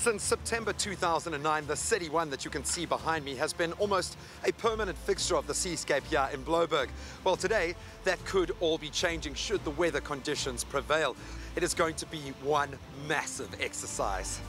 Since September 2009, the Seli one that you can see behind me has been almost a permanent fixture of the seascape here in Blouberg. Well, today, that could all be changing should the weather conditions prevail. It is going to be one massive exercise.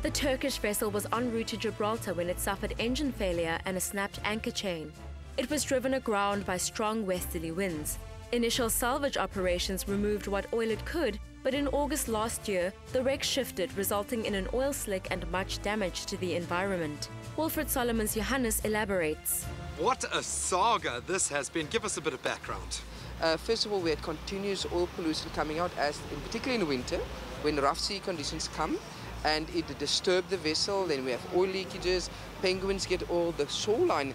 The Turkish vessel was en route to Gibraltar when it suffered engine failure and a snapped anchor chain. It was driven aground by strong westerly winds. Initial salvage operations removed what oil it could, but in August last year, the wreck shifted, resulting in an oil slick and much damage to the environment. Wilfred Solomon's Johannes elaborates. What a saga this has been. Give us a bit of background. First of all, we had continuous oil pollution coming out, particularly in the winter, when rough sea conditions come, and it disturbed the vessel. Then we have oil leakages, penguins get oil, the shoreline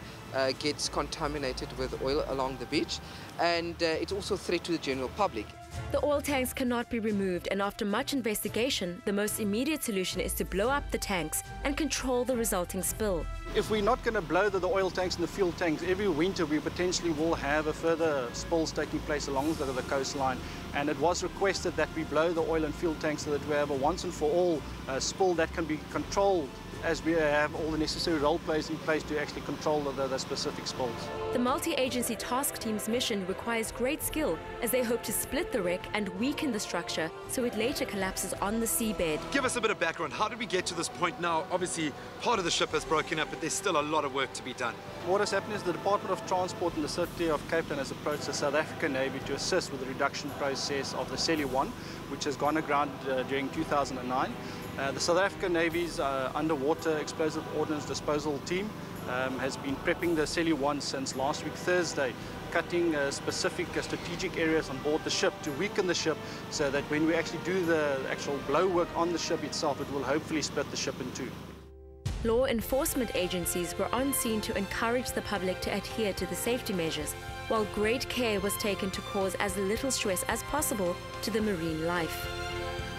gets contaminated with oil along the beach, and it's also a threat to the general public. The oil tanks cannot be removed, and after much investigation, the most immediate solution is to blow up the tanks and control the resulting spill. If we're not going to blow the oil tanks and the fuel tanks, every winter we potentially will have a further spills taking place along the coastline. And it was requested that we blow the oil and fuel tanks so that we have a once and for all spill that can be controlled, as we have all the necessary role plays in place to actually control the specific spills. The multi-agency task team's mission requires great skill, as they hope to split the wreck and weaken the structure so it later collapses on the seabed. Give us a bit of background. How did we get to this point now? Obviously, part of the ship has broken up, but there's still a lot of work to be done. What has happened is the Department of Transport and the City of Cape Town has approached the South African Navy to assist with the reduction process of the Seli 1, which has gone aground during 2009. The South African Navy's underwater explosive ordnance disposal team has been prepping the Seli 1 since last week Thursday, cutting specific strategic areas on board the ship to weaken the ship so that when we actually do the actual blow work on the ship itself, it will hopefully split the ship in two. Law enforcement agencies were on scene to encourage the public to adhere to the safety measures, while great care was taken to cause as little stress as possible to the marine life.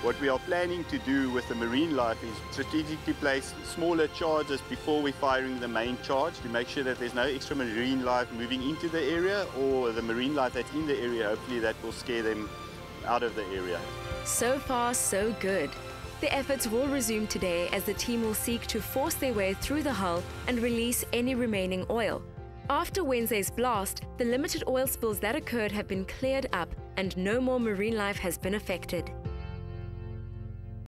What we are planning to do with the marine life is strategically place smaller charges before we're firing the main charge to make sure that there's no extra marine life moving into the area, or the marine life that's in the area, hopefully that will scare them out of the area. So far, so good. The efforts will resume today as the team will seek to force their way through the hull and release any remaining oil. After Wednesday's blast, the limited oil spills that occurred have been cleared up and no more marine life has been affected.